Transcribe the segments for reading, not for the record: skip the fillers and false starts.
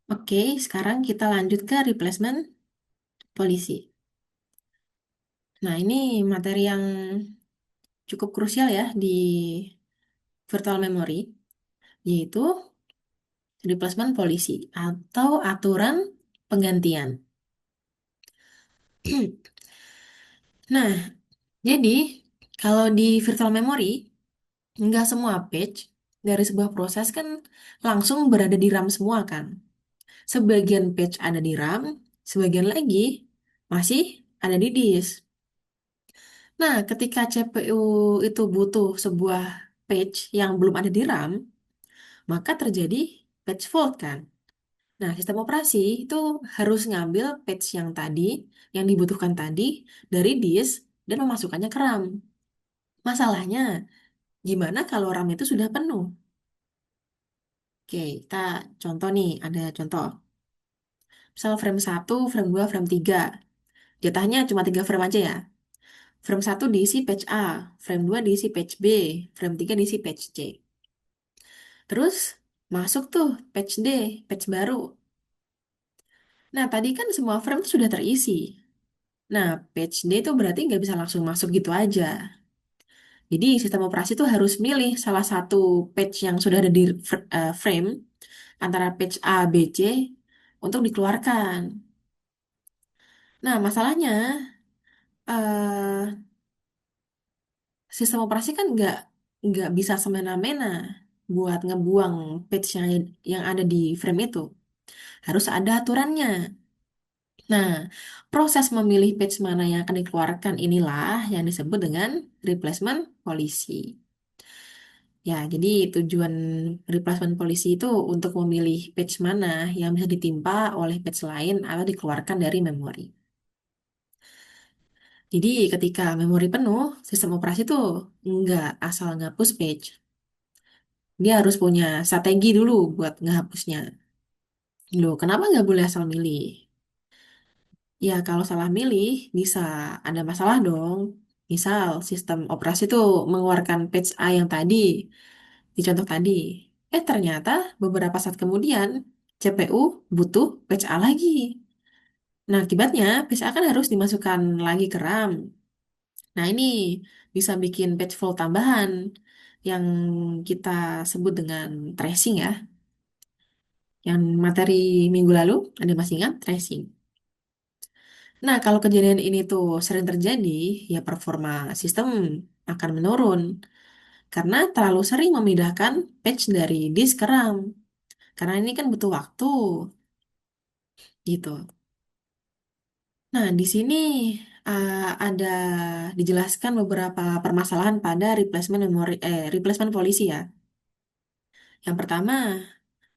Oke, sekarang kita lanjut ke replacement polisi. Nah, ini materi yang cukup krusial ya di virtual memory, yaitu replacement polisi atau aturan penggantian. Nah, jadi kalau di virtual memory, nggak semua page dari sebuah proses kan langsung berada di RAM semua kan. Sebagian page ada di RAM, sebagian lagi masih ada di disk. Nah, ketika CPU itu butuh sebuah page yang belum ada di RAM, maka terjadi page fault kan. Nah, sistem operasi itu harus ngambil page yang tadi, yang dibutuhkan tadi, dari disk dan memasukkannya ke RAM. Masalahnya, gimana kalau RAM itu sudah penuh? Oke, kita contoh nih, ada contoh. Misal frame 1, frame 2, frame 3. Jatahnya cuma 3 frame aja ya. Frame 1 diisi page A, frame 2 diisi page B, frame 3 diisi page C. Terus masuk tuh page D, page baru. Nah, tadi kan semua frame tuh sudah terisi. Nah, page D itu berarti nggak bisa langsung masuk gitu aja. Jadi sistem operasi itu harus milih salah satu page yang sudah ada di frame antara page A, B, C untuk dikeluarkan. Nah, masalahnya eh, sistem operasi kan nggak bisa semena-mena buat ngebuang page yang ada di frame itu. Harus ada aturannya. Nah, proses memilih page mana yang akan dikeluarkan inilah yang disebut dengan replacement policy. Ya, jadi tujuan replacement policy itu untuk memilih page mana yang bisa ditimpa oleh page lain atau dikeluarkan dari memori. Jadi ketika memori penuh, sistem operasi itu nggak asal ngapus page. Dia harus punya strategi dulu buat ngehapusnya. Loh, kenapa nggak boleh asal milih? Ya, kalau salah milih, bisa ada masalah dong. Misal, sistem operasi itu mengeluarkan page A yang tadi, di contoh tadi. Ternyata beberapa saat kemudian, CPU butuh page A lagi. Nah, akibatnya, page A kan harus dimasukkan lagi ke RAM. Nah, ini bisa bikin page fault tambahan yang kita sebut dengan tracing ya. Yang materi minggu lalu, ada masih ingat? Tracing. Nah, kalau kejadian ini tuh sering terjadi, ya performa sistem akan menurun karena terlalu sering memindahkan patch dari disk ke RAM. Karena ini kan butuh waktu, gitu. Nah, di sini ada dijelaskan beberapa permasalahan pada replacement polisi ya. Yang pertama,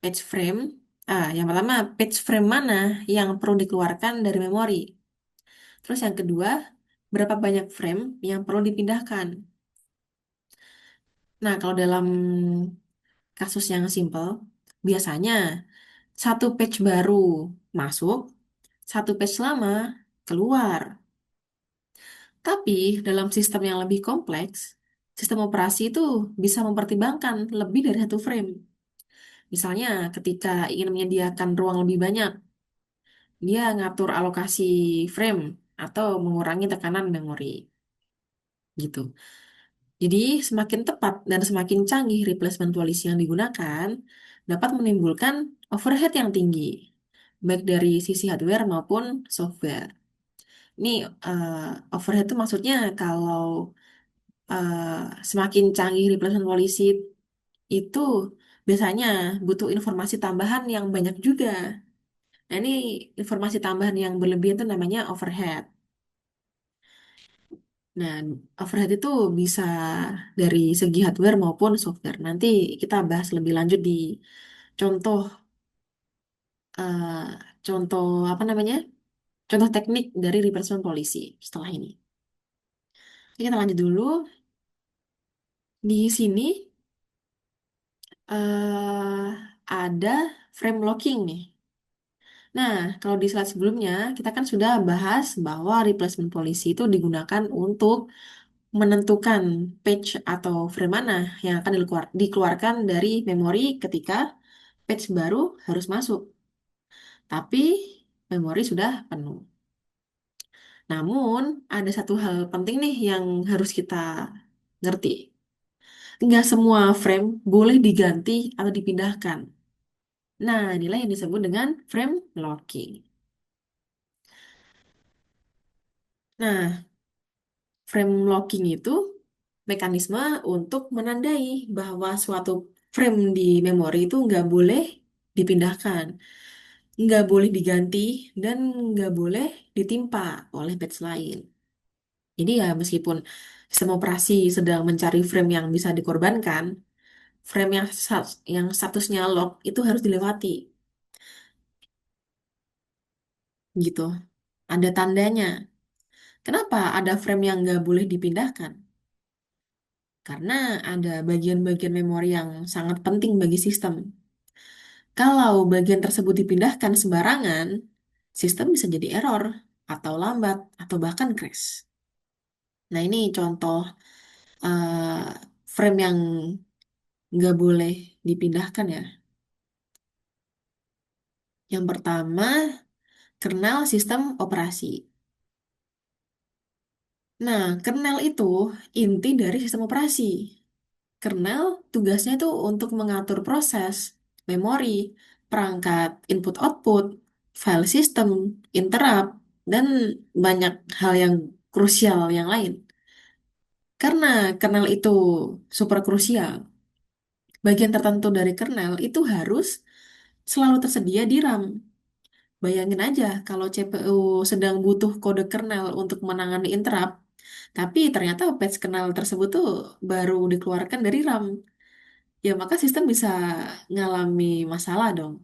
patch frame. Yang pertama, patch frame mana yang perlu dikeluarkan dari memori. Terus yang kedua, berapa banyak frame yang perlu dipindahkan. Nah, kalau dalam kasus yang simple, biasanya satu page baru masuk, satu page lama keluar. Tapi dalam sistem yang lebih kompleks, sistem operasi itu bisa mempertimbangkan lebih dari satu frame. Misalnya, ketika ingin menyediakan ruang lebih banyak, dia ngatur alokasi frame atau mengurangi tekanan memori. Gitu. Jadi, semakin tepat dan semakin canggih replacement policy yang digunakan, dapat menimbulkan overhead yang tinggi, baik dari sisi hardware maupun software. Ini overhead itu maksudnya kalau semakin canggih replacement policy itu biasanya butuh informasi tambahan yang banyak juga. Nah, ini informasi tambahan yang berlebihan itu namanya overhead. Nah, overhead itu bisa dari segi hardware maupun software. Nanti kita bahas lebih lanjut di contoh eh, contoh apa namanya? Contoh teknik dari replacement policy setelah ini. Oke, kita lanjut dulu. Di sini ada frame locking nih. Nah, kalau di slide sebelumnya kita kan sudah bahas bahwa replacement policy itu digunakan untuk menentukan page atau frame mana yang akan dikeluarkan dari memori ketika page baru harus masuk. tapi memori sudah penuh. Namun, ada satu hal penting nih yang harus kita ngerti. Nggak semua frame boleh diganti atau dipindahkan. Nah, inilah yang disebut dengan frame locking. Nah, frame locking itu mekanisme untuk menandai bahwa suatu frame di memori itu nggak boleh dipindahkan, nggak boleh diganti, dan nggak boleh ditimpa oleh batch lain. Jadi ya meskipun sistem operasi sedang mencari frame yang bisa dikorbankan, frame yang statusnya lock itu harus dilewati, gitu. Ada tandanya. Kenapa ada frame yang nggak boleh dipindahkan? Karena ada bagian-bagian memori yang sangat penting bagi sistem. Kalau bagian tersebut dipindahkan sembarangan, sistem bisa jadi error, atau lambat, atau bahkan crash. Nah, ini contoh frame yang nggak boleh dipindahkan ya. Yang pertama, kernel sistem operasi. Nah, kernel itu inti dari sistem operasi. Kernel tugasnya itu untuk mengatur proses, memori, perangkat input-output, file system, interrupt, dan banyak hal yang krusial yang lain. Karena kernel itu super krusial, bagian tertentu dari kernel itu harus selalu tersedia di RAM. Bayangin aja kalau CPU sedang butuh kode kernel untuk menangani interrupt, tapi ternyata patch kernel tersebut tuh baru dikeluarkan dari RAM. Ya maka sistem bisa ngalami masalah dong.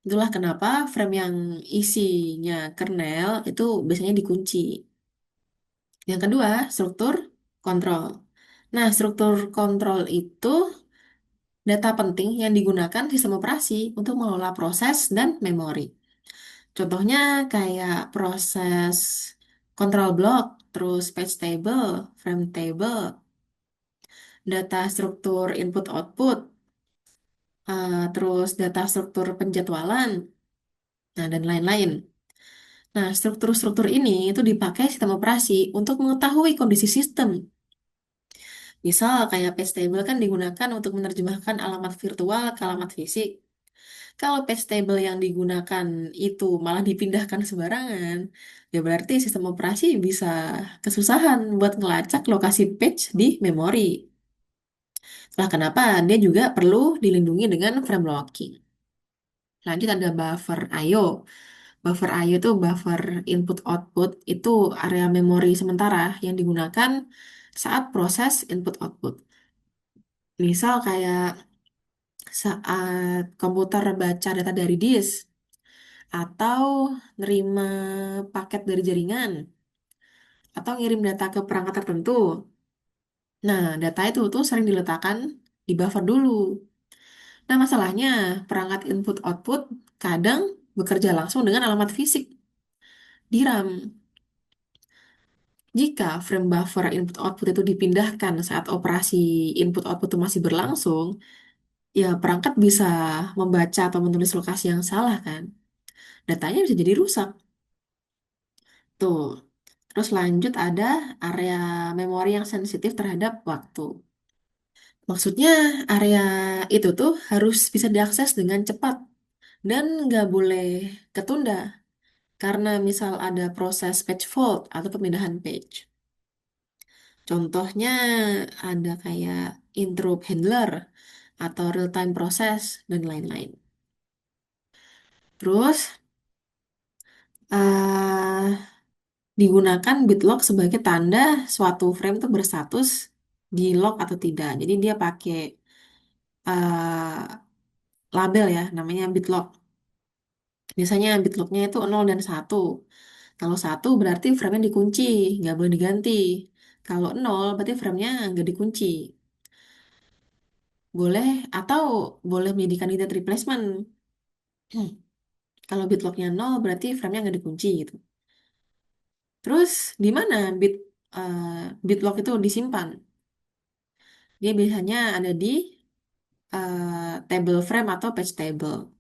Itulah kenapa frame yang isinya kernel itu biasanya dikunci. Yang kedua, struktur kontrol. Nah, struktur kontrol itu data penting yang digunakan sistem operasi untuk mengelola proses dan memori. Contohnya kayak proses control block, terus page table, frame table, data struktur input-output, terus data struktur penjadwalan, nah dan lain-lain. Nah, struktur-struktur ini itu dipakai sistem operasi untuk mengetahui kondisi sistem. Misal kayak page table kan digunakan untuk menerjemahkan alamat virtual ke alamat fisik. Kalau page table yang digunakan itu malah dipindahkan sembarangan, ya berarti sistem operasi bisa kesusahan buat ngelacak lokasi page di memori. Lah kenapa dia juga perlu dilindungi dengan frame locking. Lanjut ada buffer I/O. Buffer I/O itu buffer input output itu area memori sementara yang digunakan saat proses input output. Misal kayak saat komputer baca data dari disk atau nerima paket dari jaringan atau ngirim data ke perangkat tertentu. Nah, data itu tuh sering diletakkan di buffer dulu. Nah, masalahnya perangkat input output kadang bekerja langsung dengan alamat fisik di RAM. Jika frame buffer input output itu dipindahkan saat operasi input output itu masih berlangsung, ya perangkat bisa membaca atau menulis lokasi yang salah kan. Datanya bisa jadi rusak. Tuh. Terus lanjut ada area memori yang sensitif terhadap waktu. Maksudnya area itu tuh harus bisa diakses dengan cepat dan nggak boleh ketunda karena misal ada proses page fault atau pemindahan page. Contohnya ada kayak interrupt handler atau real time process dan lain-lain. Terus eh digunakan bitlock sebagai tanda suatu frame itu berstatus di lock atau tidak. Jadi dia pakai label ya, namanya bitlock. Biasanya bitlocknya itu 0 dan 1. Kalau 1 berarti frame-nya dikunci, nggak boleh diganti. Kalau 0 berarti frame-nya nggak dikunci. Boleh atau boleh menjadi kandidat replacement. Kalau bitlocknya 0 berarti frame-nya nggak dikunci gitu. Terus di mana eh, bitlock itu disimpan? Dia biasanya ada di table frame atau page table.